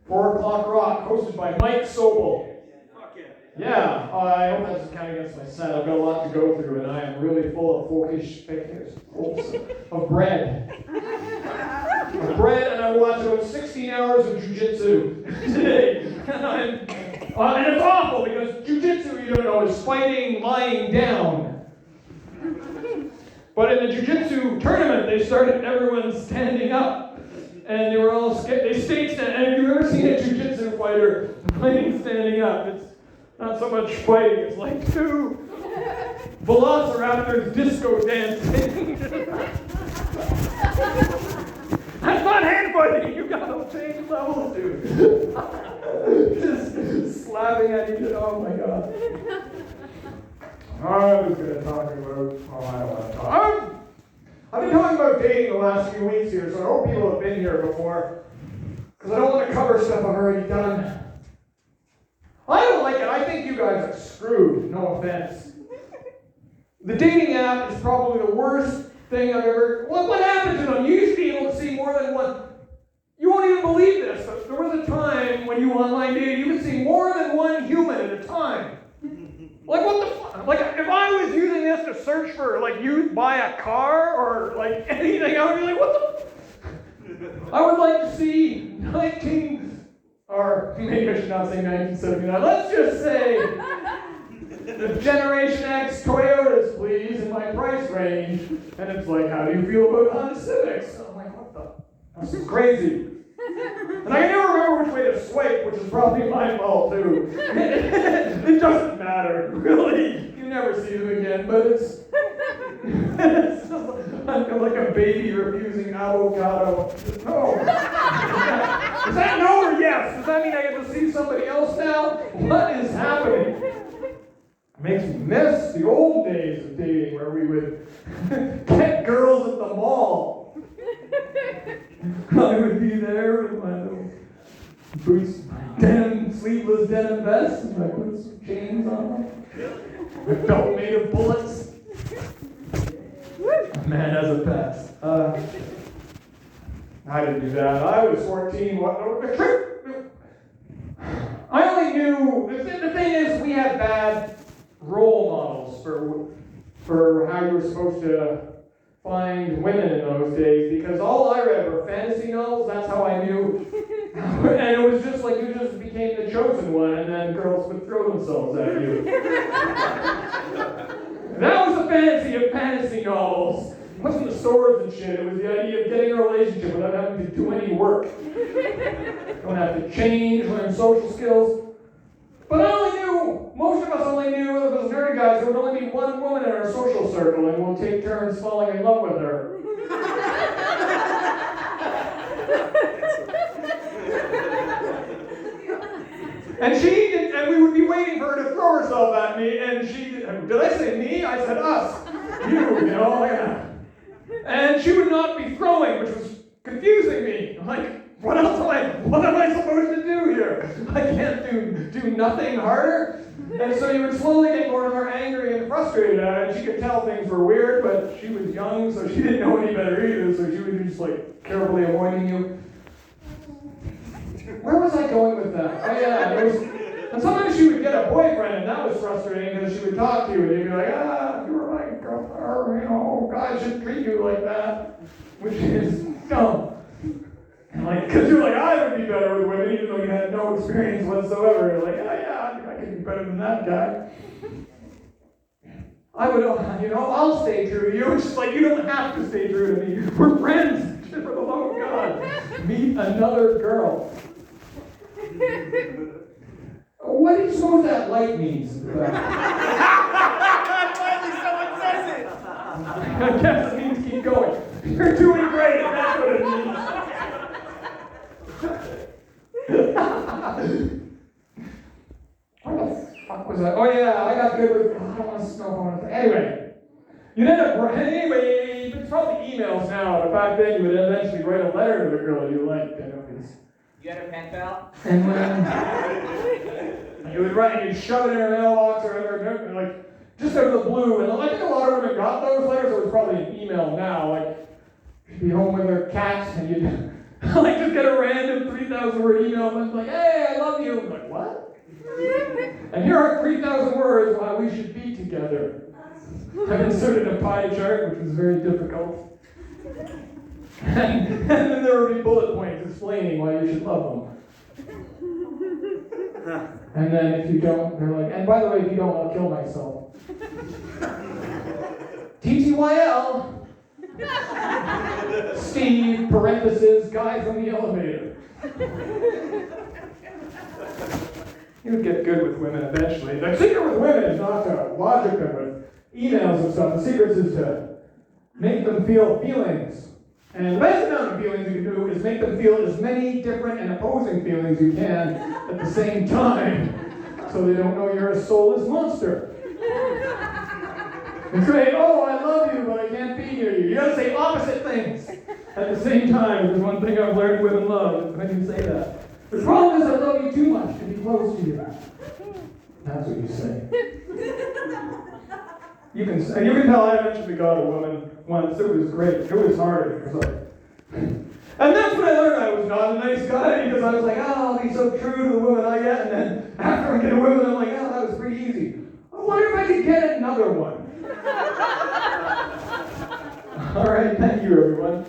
4 O'Clock Rock, hosted by Mike Sobel. Yeah, I hope that doesn't count against my set. I've got a lot to go through, and I am really full of folkish pictures of bread. Of bread, and I watched about 16 hours of jiu-jitsu today. And it's awful, because jiu-jitsu, you don't know, is fighting lying down. But in the jiu-jitsu tournament, they started everyone standing up. And they were all they stayed standing. And if you've ever seen a jiu-jitsu fighter fighting standing up, it's not so much fighting, it's like 2 velociraptors disco dancing. That's not hand fighting, you gotta change levels, dude. Just slapping at each other, oh my god. I was going to talk about, I don't want to talk. I've been talking about dating the last few weeks here, so I hope people have been here before, because I don't want to cover stuff I've already done. I don't like it. I think you guys are screwed, no offense. The dating app is probably the worst thing I've ever... What happened to them? You used to be able to see more than one... You won't even believe this, but there was a time when you online dated, you could see more than one human at a time. Like, what the fuck? Like, if I was using this to search for, like, youth buy a car or, like, anything, I would be like, what the... I would like to see or maybe I should not say 1979. Let's just say the Generation X Toyotas, please, in my price range. And it's like, how do you feel about Honda Civics? I'm like, what the... This is crazy. And I can never remember which way to swipe, which is probably my fault, too. It doesn't matter, really. You never see them again, but it's like a baby refusing avocado. No. Is that no or yes? Does that mean I get to see somebody else now? What is happening? It makes me miss the old days of dating where we would get girls at the mall. I would be there with my little boots, sleeveless denim vest, and I put some chains on them. A belt made of bullets. A man has a past. I didn't do that. I was 14. I only knew. The thing is, we had bad role models for how you were supposed to find women in those days, because all I read were fantasy novels. That's how I knew. And it was just like you just became the chosen one, and then girls would throw themselves at you. That was the fantasy of fantasy novels. It wasn't the swords and shit. It was the idea of getting a relationship without having to do any work. Don't have to change, learn social skills. But most of us only knew, those nerdy guys, there would only be one woman in our social circle, and we'll take turns falling in love with her. And we would be waiting for her to throw herself at me, and did I say me? I said us. You know, yeah. And she would not be throwing, which was confusing me. Like, what am I supposed to do here? I can't do nothing harder? And so you would slowly get more and more angry and frustrated at her, and she could tell things were weird, but she was young, so she didn't know any better either, so she would be just like carefully avoiding you. Where was I going with that? Oh yeah, and sometimes she would get a boyfriend, and that was frustrating because she would talk to you, and you'd be like, you were my girlfriend, guys should treat you like that, which is dumb. Because you're like, I would be better with women, even though you had no experience whatsoever. You're like, I could be better than that guy. I would, I'll stay true to you. It's just like, you don't have to stay true to me. We're friends, for the love of God. Meet another girl. What do you suppose that light means? Finally someone says it! I guess it means keep going. You're doing great, that's what it means. What the fuck was that? Oh yeah, I got good with... I don't want to smoke. Anyway, you'd end up... Anyway, it's probably emails now, but back then you would eventually write a letter to the girl you liked. You had a pen pal? And you would write, and you'd shove it in her mailbox or like, just out of the blue. And I think a lot of women got those letters. It was probably an email now. Like, you'd be home with her cats, and you'd... just get a random $3,000 3,000-word email, and it's like, hey, I love you. I'm like, what? And here are 3,000 words why we should be together. I've inserted a pie chart, which was very difficult. And then there will be bullet points explaining why you should love them. And then if you don't, they're like, and by the way, if you don't, I'll kill myself. TTYL. Steve, parenthesis, guy from the elevator. You would get good with women eventually. The secret with women is not to logic them with emails and stuff. The secret is to make them feel feelings. And the best amount of feelings you can do is make them feel as many different and opposing feelings you can at the same time, so they don't know you're a soulless monster. And say, oh, I love you, but I can't be near you. You gotta say opposite things at the same time. There's one thing I've learned women love, is when you say that. The problem is I love you too much to be close to you. That's what you say. You can tell I eventually got a woman once. It was great. It was hard. It was like, and that's when I learned I was not a nice guy, because I was like, oh, I'll be so true to the woman I get, and then after I get a woman, I'm like, oh, that was pretty easy. I wonder if I could get another one. All right, thank you, everyone.